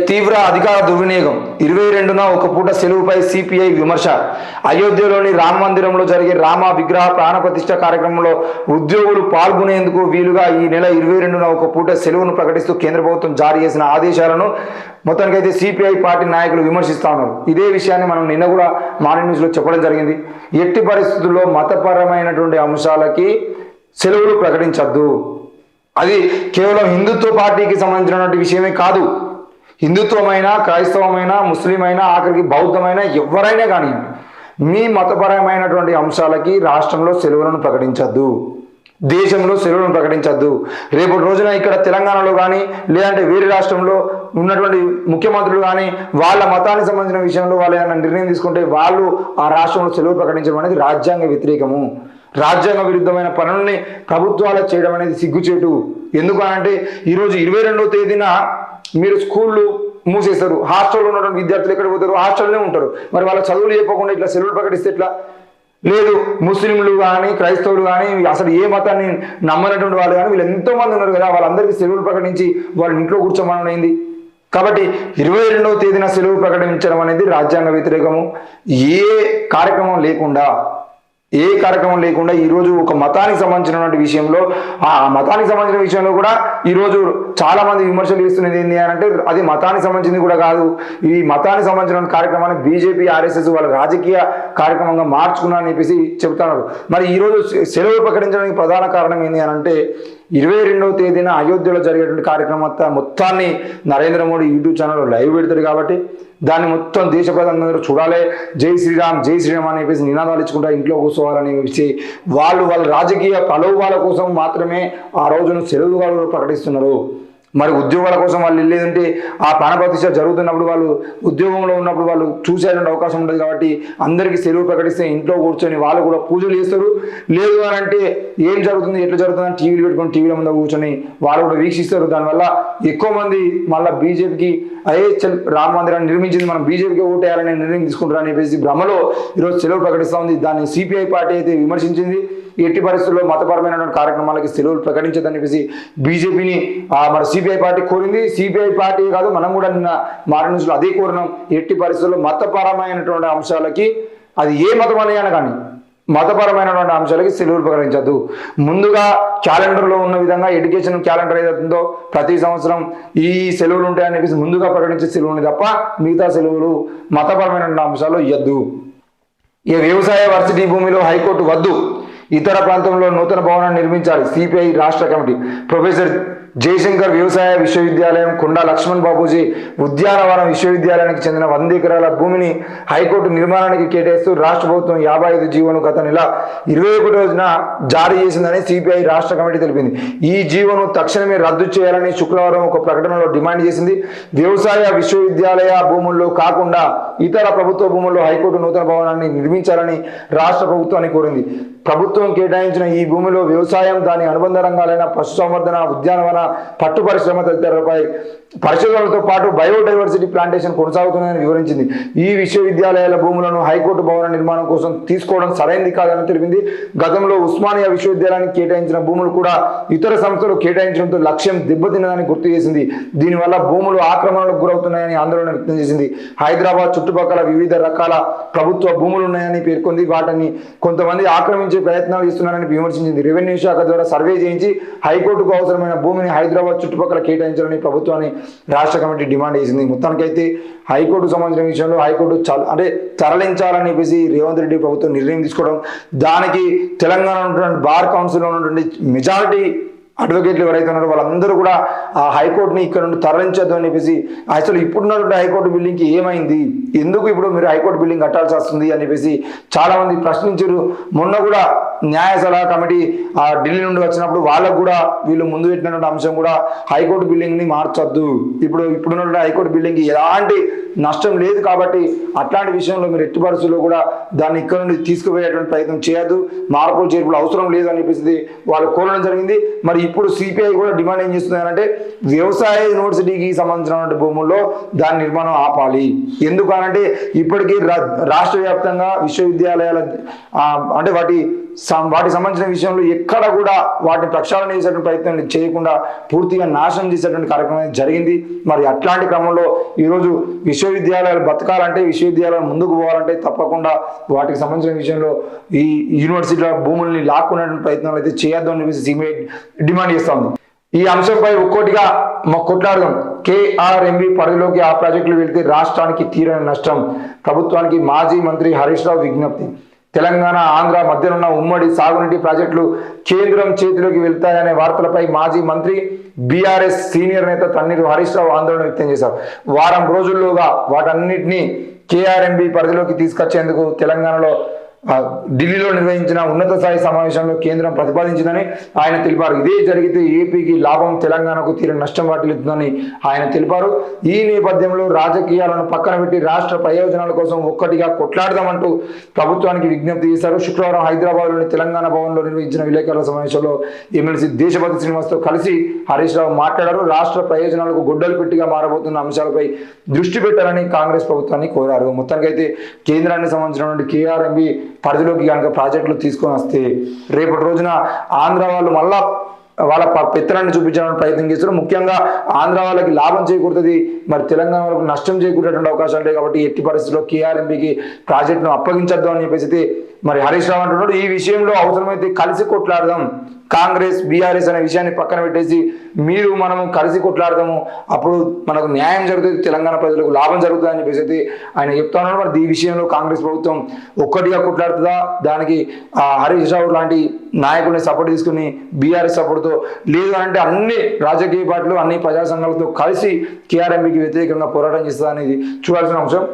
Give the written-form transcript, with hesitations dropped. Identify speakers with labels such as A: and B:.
A: తీవ్ర అధికార దుర్వినియోగం 22న ఒక పూట సెలవుపై సిపిఐ విమర్శ. అయోధ్యలోని రామ మందిరంలో జరిగే రామ విగ్రహ ప్రాణప్రతిష్ఠ కార్యక్రమంలో ఉద్యోగులు పాల్గొనేందుకు వీలుగా ఈ నెల 22న ఒక పూట సెలవును ప్రకటిస్తూ కేంద్ర ప్రభుత్వం జారీ చేసిన ఆదేశాలను మొత్తానికైతే సిపిఐ పార్టీ నాయకులు విమర్శిస్తా ఉన్నారు. ఇదే విషయాన్ని మనం నిన్న కూడా మార్నింగ్ న్యూస్లో చెప్పడం జరిగింది. ఎట్టి పరిస్థితుల్లో మతపరమైనటువంటి అంశాలకి సెలవులు ప్రకటించద్దు. అది కేవలం హిందుత్వ పార్టీకి సంబంధించినటువంటి విషయమే కాదు. హిందుత్వమైన, క్రైస్తవమైన, ముస్లిం అయినా, ఆఖరికి బౌద్ధమైన ఎవరైనా కానీ మీ మతపరమైనటువంటి అంశాలకి రాష్ట్రంలో సెలవులను ప్రకటించద్దు, దేశంలో సెలవులను ప్రకటించద్దు. రేపటి రోజున ఇక్కడ తెలంగాణలో కానీ లేదంటే వేరే రాష్ట్రంలో ఉన్నటువంటి ముఖ్యమంత్రులు కానీ వాళ్ళ మతానికి సంబంధించిన విషయంలో వాళ్ళు ఏమైనా నిర్ణయం తీసుకుంటే వాళ్ళు ఆ రాష్ట్రంలో సెలవు ప్రకటించడం అనేది రాజ్యాంగ వ్యతిరేకము. రాజ్యాంగ విరుద్ధమైన పనుల్ని ప్రభుత్వాలు చేయడం అనేది సిగ్గుచేటు. ఎందుకు అంటే ఈరోజు 22వ తేదీన మీరు స్కూళ్ళు మూసేస్తారు, హాస్టల్లో ఉన్నటువంటి విద్యార్థులు ఎక్కడ పోతారు? హాస్టల్లోనే ఉంటారు. మరి వాళ్ళ చదువులు చెప్పకుండా ఇట్లా సెలవులు ప్రకటిస్తే ఎట్లా? లేదు, ముస్లింలు కానీ క్రైస్తవులు కానీ అసలు ఏ మతాన్ని నమ్మనటువంటి వాళ్ళు కానీ వీళ్ళు ఎంతోమంది ఉన్నారు కదా, వాళ్ళందరికీ సెలవులు ప్రకటించి వాళ్ళ ఇంట్లో కూర్చోమని అయింది. కాబట్టి 22వ తేదీన సెలవు ప్రకటించడం అనేది రాజ్యాంగ వ్యతిరేకము. ఏ కార్యక్రమం లేకుండా ఈరోజు ఒక మతానికి సంబంధించినటువంటి విషయంలో ఆ మతానికి సంబంధించిన విషయంలో కూడా ఈరోజు చాలా మంది విమర్శలు చేస్తున్నది ఏంటి అని అంటే అది మతానికి సంబంధించింది కూడా కాదు. ఈ మతానికి సంబంధించిన కార్యక్రమాన్ని బీజేపీ, ఆర్ఎస్ఎస్ వాళ్ళ రాజకీయ కార్యక్రమంగా మార్చుకున్నారని చెప్పేసి చెబుతున్నారు. మరి ఈరోజు సెలవు ప్రకటించడానికి ప్రధాన కారణం ఏంటి అని అంటే 22వ తేదీన అయోధ్యలో జరిగేటువంటి కార్యక్రమం మొత్తాన్ని నరేంద్ర మోడీ యూట్యూబ్ ఛానల్లో లైవ్ పెడతారు. కాబట్టి దాన్ని మొత్తం దేశ ప్రజలందరూ చూడాలి. జై శ్రీరామ్ జై శ్రీరామ్ అని చెప్పేసి నినాదాలు ఇచ్చుకుంటా ఇంట్లో కూర్చోవాలని చెప్పేసి వాళ్ళ రాజకీయ ప్రలోభాల కోసం మాత్రమే ఆ రోజును సెలవులు ప్రకటిస్తున్నారు. మరి ఉద్యోగాల కోసం వాళ్ళు వెళ్ళేదంటే ఆ ప్రాణప్రతిష్ఠ జరుగుతున్నప్పుడు వాళ్ళు ఉద్యోగంలో ఉన్నప్పుడు వాళ్ళు చూసేటువంటి అవకాశం ఉంటుంది. కాబట్టి అందరికీ సెలవు ప్రకటిస్తే ఇంట్లో కూర్చొని వాళ్ళు కూడా పూజలు చేస్తారు. లేదు అని అంటే ఏం జరుగుతుంది, ఎట్లా జరుగుతుందని టీవీలు పెట్టుకొని టీవీల ముందు కూర్చొని వాళ్ళు కూడా వీక్షిస్తారు. దానివల్ల ఎక్కువ మంది మళ్ళీ బీజేపీకి రామ మందిరాన్ని నిర్మించింది మనం బీజేపీకి ఓటేయాలని నిర్ణయం తీసుకుంటారని చెప్పేసి భ్రమలో ఈరోజు సెలవు ప్రకటిస్తూ ఉంది. దాన్ని సిపిఐ పార్టీ అయితే విమర్శించింది. ఎట్టి పరిస్థితుల్లో మతపరమైనటువంటి కార్యక్రమాలకి సెలవులు ప్రకటించదని చెప్పేసి బీజేపీని మన సిపిఐ పార్టీ కోరింది. సిపిఐ పార్టీ కాదు, మనం కూడా నిన్న మార్నింగ్ న్యూస్లో అదే కోరినాం. ఎట్టి పరిస్థితుల్లో మతపరమైనటువంటి అంశాలకి అది ఏ మతం అయినా కానీ మతపరమైనటువంటి అంశాలకి సెలవులు ప్రకటించద్దు. ముందుగా క్యాలెండర్లో ఉన్న విధంగా ఎడ్యుకేషన్ క్యాలెండర్ ఏదైతుందో ప్రతి సంవత్సరం ఈ సెలవులు ఉంటాయని చెప్పేసి ముందుగా ప్రకటించే సెలవుని తప్ప మిగతా సెలవులు మతపరమైనటువంటి అంశాలు ఇవ్వద్దు. ఈ వ్యవసాయ వర్సిటీ భూమిలో హైకోర్టు వద్దు, ఇతర ప్రాంతంలో నూతన భవనాన్ని నిర్మించాలి. సిపిఐ రాష్ట్ర కమిటీ ప్రొఫెసర్ జయశంకర్ వ్యవసాయ విశ్వవిద్యాలయం, కొండా లక్ష్మణ్ బాబూజీ ఉద్యానవన విశ్వవిద్యాలయానికి చెందిన 100 ఎకరాల భూమిని హైకోర్టు నిర్మాణానికి కేటాయిస్తూ రాష్ట్ర ప్రభుత్వం 55 జీవోను గత నెల 21న జారీ చేసిందని సిపిఐ రాష్ట్ర కమిటీ తెలిపింది. ఈ జీవోను తక్షణమే రద్దు చేయాలని శుక్రవారం ఒక ప్రకటనలో డిమాండ్ చేసింది. వ్యవసాయ విశ్వవిద్యాలయ భూముల్లో కాకుండా ఇతర ప్రభుత్వ భూముల్లో హైకోర్టు నూతన భవనాన్ని నిర్మించాలని రాష్ట్ర ప్రభుత్వాన్ని కోరింది. ప్రభుత్వం కేటాయించిన ఈ భూమిలో వ్యవసాయం, దాని అనుబంధ రంగాలైన పశుసంవర్ధన, ఉద్యానవన, పట్టు పరిశ్రమ తదితరులపై పరిశోధనలతో పాటు బయోడైవర్సిటీ ప్లాంటేషన్ కొనసాగుతుందని వివరించింది. ఈ విశ్వవిద్యాలయాల భూములను హైకోర్టు భవన నిర్మాణం కోసం తీసుకోవడం సరైనది కాదని తెలిపింది. గతంలో ఉస్మానియా విశ్వవిద్యాలయానికి కేటాయించిన భూములు కూడా ఇతర సంస్థలు కేటాయించడంతో లక్ష్యం దెబ్బతిన్నదని గుర్తు చేసింది. దీనివల్ల భూములు ఆక్రమణలకు గురవుతున్నాయని ఆందోళన వ్యక్తం చేసింది. హైదరాబాద్ చుట్టుపక్కల వివిధ రకాల ప్రభుత్వ భూములు ఉన్నాయని పేర్కొంది. వాటిని కొంతమంది ఆక్రమించే ప్రయత్నాలు చేస్తున్నారని విమర్శించింది. రెవెన్యూ శాఖ ద్వారా సర్వే చేయించి హైకోర్టుకు అవసరమైన భూమిని హైదరాబాద్ చుట్టుపక్కల కేటాయించాలని ప్రభుత్వాన్ని రాష్ట్ర కమిటీ డిమాండ్ చేసింది. మొత్తానికైతే హైకోర్టుకు సంబంధించిన విషయంలో హైకోర్టు తరలించాలని చెప్పేసి రేవంత్ రెడ్డి ప్రభుత్వం నిర్ణయం తీసుకోవడం, దానికి తెలంగాణ ఉన్నటువంటి బార్ కౌన్సిల్లో ఉన్నటువంటి మెజారిటీ అడ్వకేట్లు ఎవరైతే ఉన్నారో వాళ్ళందరూ కూడా ఆ హైకోర్టుని ఇక్కడ నుండి తరలించద్దు అని చెప్పేసి అసలు ఇప్పుడున్నటువంటి హైకోర్టు బిల్డింగ్కి ఏమైంది, ఎందుకు ఇప్పుడు మీరు హైకోర్టు బిల్డింగ్ కట్టాల్సి వస్తుంది అని చెప్పేసి చాలా మంది ప్రశ్నించారు. మొన్న కూడా న్యాయ సలహా కమిటీ ఢిల్లీ నుండి వచ్చినప్పుడు వాళ్ళకు కూడా వీళ్ళు ముందు పెట్టినటువంటి అంశం కూడా హైకోర్టు బిల్డింగ్ని మార్చొద్దు, ఇప్పుడున్నటువంటి హైకోర్టు బిల్డింగ్కి ఎలాంటి నష్టం లేదు కాబట్టి అట్లాంటి విషయంలో మీరు ఎట్టి పరిస్థితుల్లో కూడా దాన్ని ఇక్కడ నుండి తీసుకుపోయేటువంటి ప్రయత్నం చేయొద్దు, మార్పులు చేర్పులు అవసరం లేదు అని చెప్పేసి వాళ్ళు కోరడం జరిగింది. మరి ఇప్పుడు సిపిఐ కూడా డిమాండ్ ఏం చేస్తున్నారంటే వ్యవసాయ యూనివర్సిటీకి సంబంధించిన భూముల్లో దాని నిర్మాణం ఆపాలి. ఎందుకనంటే ఇప్పటికీ రాష్ట్ర వ్యాప్తంగా విశ్వవిద్యాలయాల అంటే వాటి వాటికి సంబంధించిన విషయంలో ఎక్కడ కూడా వాటిని ప్రక్షాళన చేసేటువంటి ప్రయత్నం చేయకుండా పూర్తిగా నాశనం చేసేటువంటి కార్యక్రమం జరిగింది. మరి అట్లాంటి క్రమంలో ఈరోజు విశ్వవిద్యాలయాలు బతకాలంటే, విశ్వవిద్యాలయాలు ముందుకు పోవాలంటే తప్పకుండా వాటికి సంబంధించిన విషయంలో ఈ యూనివర్సిటీల భూముల్ని లాక్కునేటువంటి ప్రయత్నాలు అయితే చేయొద్దు అని చెప్పేసి సిబిఐ డిమాండ్ చేస్తోంది. ఈ అంశంపై ఒక్కోటిగా కొట్లాడదాం. KRMB పరిధిలోకి ఆ ప్రాజెక్టులు వెళ్తే రాష్ట్రానికి తీరని నష్టం. ప్రభుత్వానికి మాజీ మంత్రి హరీష్ రావు విజ్ఞప్తి. తెలంగాణ, ఆంధ్ర మధ్యనున్న ఉమ్మడి సాగునీటి ప్రాజెక్టులు కేంద్రం చేతిలోకి వెళ్తాయనే వార్తలపై మాజీ మంత్రి BRS సీనియర్ నేత తన్నీరు హరీష్ రావు ఆందోళన వ్యక్తం చేశారు. వారం రోజుల్లోగా వాటన్నిటినీ KRMB పరిధిలోకి తీసుకొచ్చేందుకు తెలంగాణలో ఢిల్లీలో నిర్వహించిన ఉన్నత స్థాయి సమావేశంలో కేంద్రం ప్రతిపాదించిందని ఆయన తెలిపారు. ఇదే జరిగితే ఏపీకి లాభం, తెలంగాణకు తీరని నష్టం వాటిల్లుతుందని ఆయన తెలిపారు. ఈ నేపథ్యంలో రాజకీయాలను పక్కన పెట్టి రాష్ట్ర ప్రయోజనాల కోసం ఒక్కటిగా కొట్లాడదామంటూ ప్రభుత్వానికి విజ్ఞప్తి చేశారు. శుక్రవారం హైదరాబాద్లోని తెలంగాణ భవన్లో నిర్వహించిన విలేకరుల సమావేశంలో ఎమ్మెల్సీ దేశపతి శ్రీనివాస్తో కలిసి హరీష్ రావు మాట్లాడారు. రాష్ట్ర ప్రయోజనాలకు గొడ్డలు పెట్టిగా మారబోతున్న అంశాలపై దృష్టి పెట్టాలని కాంగ్రెస్ ప్రభుత్వాన్ని కోరారు. మొత్తానికైతే కేంద్రానికి సంబంధించినటువంటి KRMB పరిధిలోకి కనుక ప్రాజెక్టులు తీసుకొని వస్తే రేపటి రోజున ఆంధ్ర వాళ్ళు మళ్ళా వాళ్ళ పెత్తనాన్ని చూపించడానికి ప్రయత్నం చేస్తారు. ముఖ్యంగా ఆంధ్ర వాళ్ళకి లాభం చేకూరుతుంది, మరి తెలంగాణ వాళ్ళకి నష్టం చేకూరేటువంటి అవకాశాలు ఉంటాయి. కాబట్టి ఎట్టి పరిస్థితుల్లో KRMBకి ప్రాజెక్టును అప్పగించద్దు అని చెప్పేసి మరి హరీష్ రావు అంటున్నాడు. ఈ విషయంలో అవసరమైతే కలిసి కొట్లాడదాం, కాంగ్రెస్ BRS అనే విషయాన్ని పక్కన పెట్టేసి మనము కలిసి కొట్లాడదాము, అప్పుడు మనకు న్యాయం జరుగుతుంది, తెలంగాణ ప్రజలకు లాభం జరుగుతుంది అని చెప్పేసి ఆయన చెప్తా ఉన్నాడు. మరి ఈ విషయంలో కాంగ్రెస్ ప్రభుత్వం ఒక్కటిగా కొట్లాడుతుందా, దానికి హరీష్ రావు లాంటి నాయకుల్ని సపోర్ట్ తీసుకుని BRS సపోర్ట్తో, లేదు అంటే అన్ని రాజకీయ పార్టీలు, అన్ని ప్రజా సంఘాలతో కలిసి KRMBకి వ్యతిరేకంగా పోరాటం చేస్తుందా అనేది చూడాల్సిన అంశం.